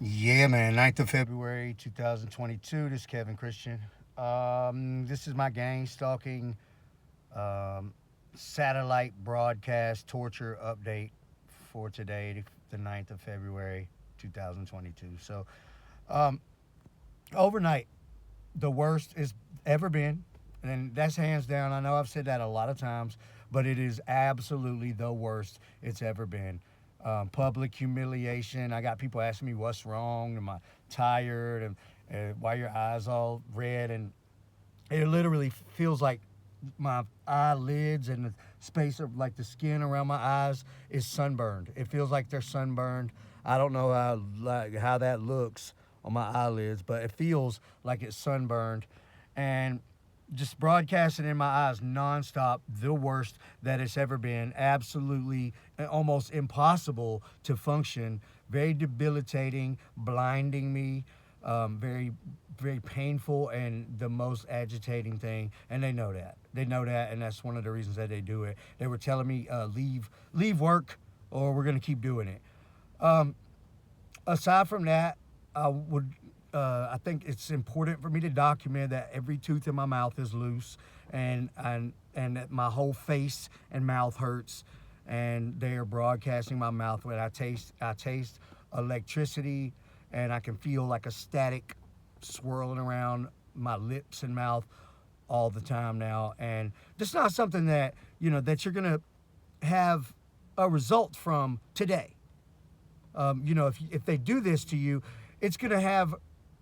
Yeah, man. 9th of February, 2022. This is Kevin Christian. This is my gang stalking um, satellite broadcast torture update for today, the 9th of February, 2022. So, um, overnight, the worst it's ever been. And that's hands down. I know I've said that a lot of times, but it is absolutely the worst it's ever been. Public humiliation. I got people asking me what's wrong. Am I tired? And why your eyes all red? And it literally feels like my eyelids and the space of like the skin around my eyes is sunburned. It feels like they're sunburned. I don't know how that looks on my eyelids, but it feels like it's sunburned, and just broadcasting in my eyes nonstop, the worst that it's ever been. Absolutely, almost impossible to function. Very debilitating, blinding me. Very, very painful, and the most agitating thing. And they know that. They know that, and that's one of the reasons that they do it. They were telling me, leave work, or we're gonna keep doing it. Um, Aside from that, I think it's important for me to document that every tooth in my mouth is loose, and that my whole face and mouth hurts, and they are broadcasting my mouth when I taste electricity, and I can feel like a static swirling around my lips and mouth all the time now, and that's not something that that you're gonna have a result from today. If they do this to you, it's going to have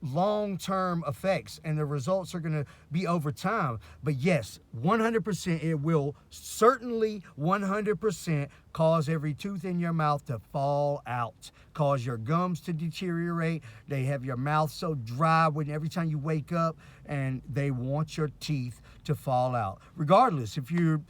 long-term effects, and the results are going to be over time. But yes, 100%, it will certainly 100% cause every tooth in your mouth to fall out, cause your gums to deteriorate. They have your mouth so dry when every time you wake up, and they want your teeth to fall out, regardless if you're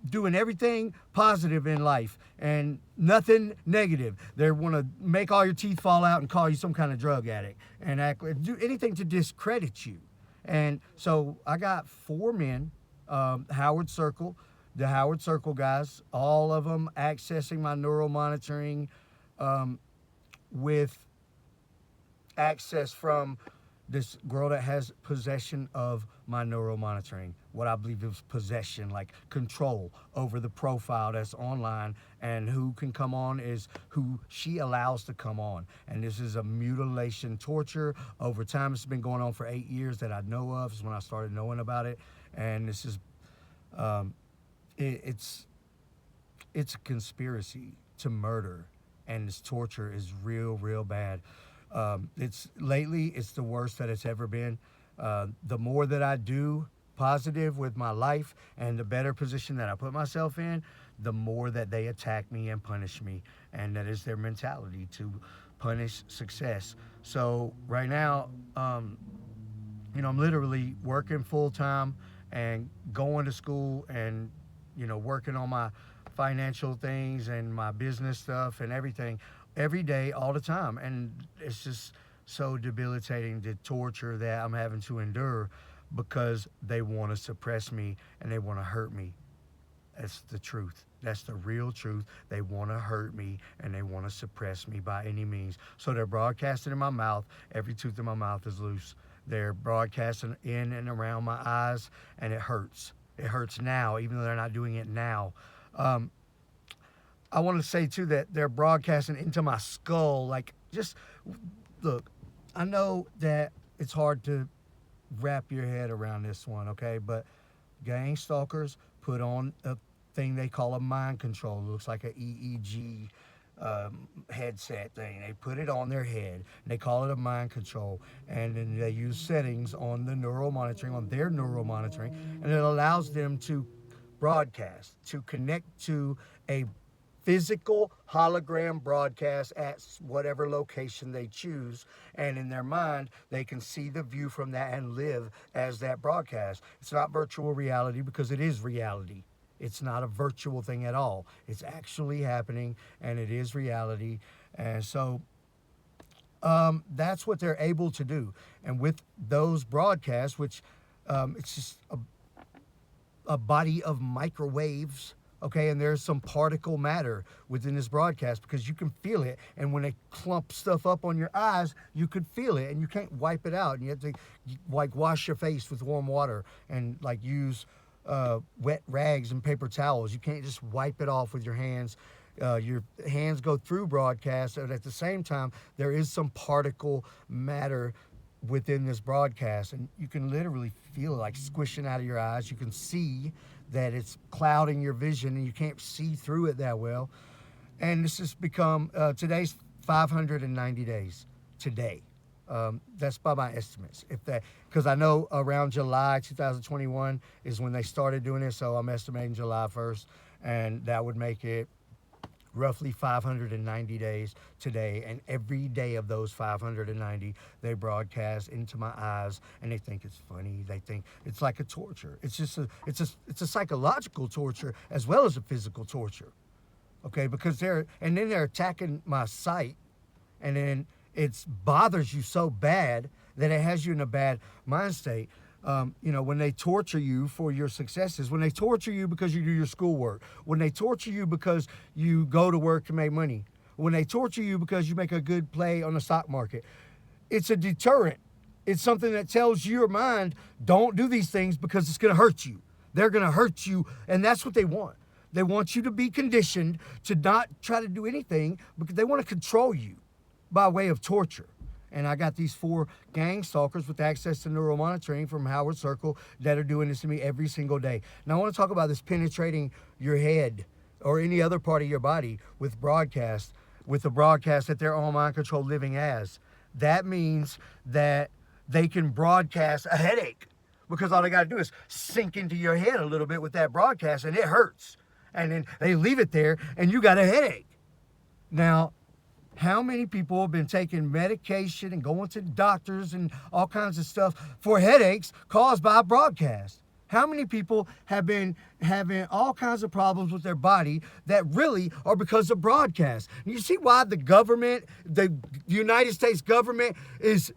doing everything positive in life and nothing negative. They want to make all your teeth fall out and call you some kind of drug addict and do anything to discredit you. And so I got four men, Howard Circle, the Howard Circle guys, all of them accessing my neural monitoring um, with access from this girl that has possession of my neural monitoring. What I believe is possession, like control over the profile that's online, and who can come on is who she allows to come on. And this is a mutilation torture over time. It's been going on for 8 years that I know of. Is when I started knowing about it, and this is um, it, it's a conspiracy to murder, and this torture is real bad. It's the worst that it's ever been. The more that I do positive with my life and the better position that I put myself in, the more that they attack me and punish me, and that is their mentality to punish success. So right now, I'm literally working full time and going to school, and working on my financial things and my business stuff and everything every day, all the time. And it's just so debilitating, the torture that I'm having to endure because they want to suppress me and they want to hurt me. That's the truth. That's the real truth. They want to hurt me and they want to suppress me by any means. So they're broadcasting in my mouth. Every tooth in my mouth is loose. They're broadcasting in and around my eyes, and it hurts. It hurts now, even though they're not doing it now. Um, I want to say too that they're broadcasting into my skull. Like, just look. I know that it's hard to wrap your head around this one, okay? But gang stalkers put on a thing they call a mind control. It looks like an EEG headset thing. They put it on their head, and they call it a mind control. And then they use settings on the neural monitoring, on their neural monitoring, and it allows them to broadcast, to connect to a physical hologram broadcast at whatever location they choose, and in their mind they can see the view from that and live as that broadcast. It's not virtual reality because it is reality. It's not a virtual thing at all. It's actually happening, and it is reality. And so that's what they're able to do. And with those broadcasts, which it's just a body of microwaves Okay, and there's some particle matter within this broadcast because you can feel it. And when they clump stuff up on your eyes, you could feel it, and you can't wipe it out. And you have to like wash your face with warm water and like use wet rags and paper towels. You can't just wipe it off with your hands. Your hands go through broadcast, and at the same time, there is some particle matter within this broadcast, and you can literally feel it like squishing out of your eyes. You can see that it's clouding your vision, and you can't see through it that well. And this has become today's 590 days today. That's by my estimates. If that, because I know around July 2021 is when they started doing it, so I'm estimating July 1st, and that would make it roughly 590 days today. And every day of those 590, they broadcast into my eyes, and they think it's funny. They think it's like a torture. It's just it's a psychological torture as well as a physical torture. Okay, because they're attacking my sight, and then it bothers you so bad that it has you in a bad mind state. When they torture you for your successes, when they torture you because you do your schoolwork, when they torture you because you go to work to make money, when they torture you because you make a good play on the stock market, it's a deterrent. It's something that tells your mind, don't do these things because it's going to hurt you. They're going to hurt you, and that's what they want. They want you to be conditioned to not try to do anything because they want to control you by way of torture. And I got these 4 gang stalkers with access to neuromonitoring from Howard Circle that are doing this to me every single day. Now, I want to talk about this penetrating your head or any other part of your body with the broadcast that they're on mind control living as. That means that they can broadcast a headache because all they got to do is sink into your head a little bit with that broadcast, and it hurts. And then they leave it there, and you got a headache. Now, how many people have been taking medication and going to doctors and all kinds of stuff for headaches caused by broadcast? How many people have been having all kinds of problems with their body that really are because of broadcast? And you see why the United States government is,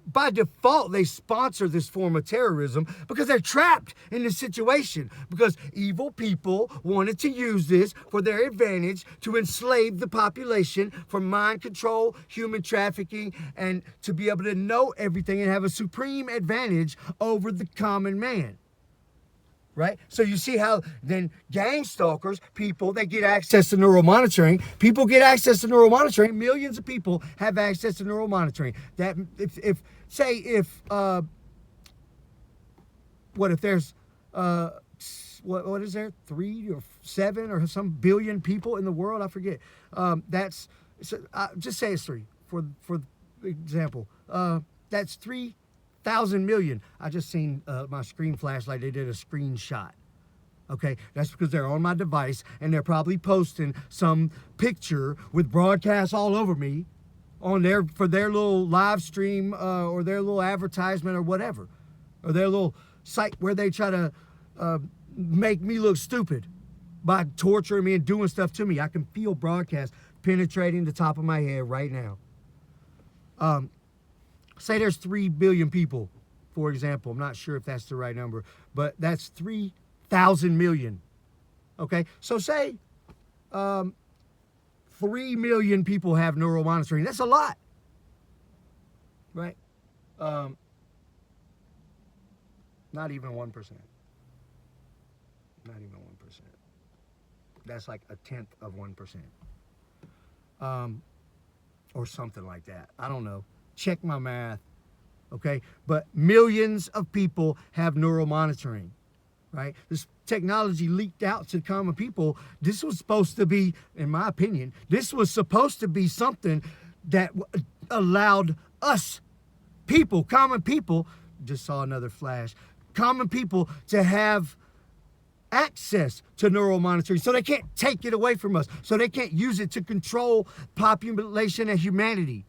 by default, they sponsor this form of terrorism because they're trapped in this situation, because evil people wanted to use this for their advantage to enslave the population for mind control, human trafficking, and to be able to know everything and have a supreme advantage over the common man. Right? So you see how then gang stalkers, people, they get access to neuromonitoring. People get access to neuromonitoring. Millions of people have access to neuromonitoring. That if there's what is there, 3 or 7 or some billion people in the world? I forget. Just say it's 3 for example. That's 3,000 million. I just seen my screen flash like they did a screenshot. Okay, that's because they're on my device and they're probably posting some picture with broadcasts all over me for their little live stream or their little advertisement or whatever, or their little site where they try to make me look stupid by torturing me and doing stuff to me. I can feel broadcast penetrating the top of my head right now. Say there's 3 billion people, for example. I'm not sure if that's the right number, but that's 3,000 million. Okay, so say 3 million people have neuromonitoring. That's a lot, right? Not even 1%. Not even 1%. That's like a tenth of 1%. Or something like that. I don't know. Check my math, okay? But millions of people have neuromonitoring, right? This technology leaked out to common people. This was supposed to be, in my opinion, this was supposed to be something that allowed us people, common people, just saw another flash, common people to have access to neuromonitoring, so they can't take it away from us, so they can't use it to control population and humanity.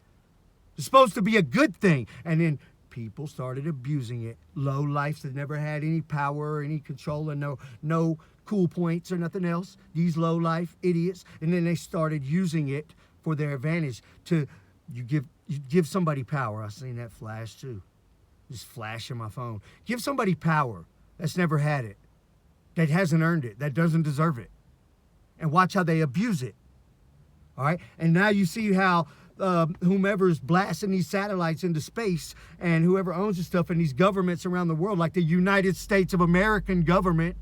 It's supposed to be a good thing. And then people started abusing it. Low lives that never had any power or any control and no cool points or nothing else. These low life idiots. And then they started using it for their advantage. You give somebody power. I've seen that flash too. Just flashing my phone. Give somebody power that's never had it, that hasn't earned it, that doesn't deserve it. and watch how they abuse it. All right, and now you see how whomever's blasting these satellites into space and whoever owns the stuff and these governments around the world, like the United States of American government,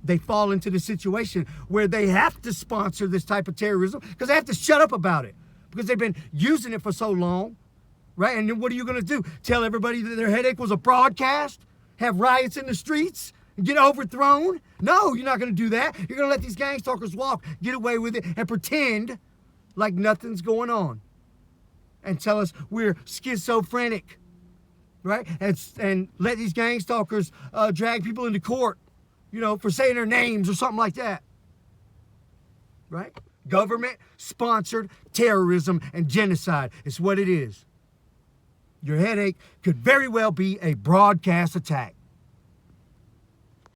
they fall into the situation where they have to sponsor this type of terrorism because they have to shut up about it because they've been using it for so long, right? And then what are you going to do? Tell everybody that their headache was a broadcast? Have riots in the streets? Get overthrown? No, you're not going to do that. You're going to let these gang stalkers walk, get away with it, and pretend like nothing's going on. And tell us we're schizophrenic, right? And let these gang stalkers drag people into court, you know, for saying their names or something like that, right? Government-sponsored terrorism and genocide is what it is. Your headache could very well be a broadcast attack.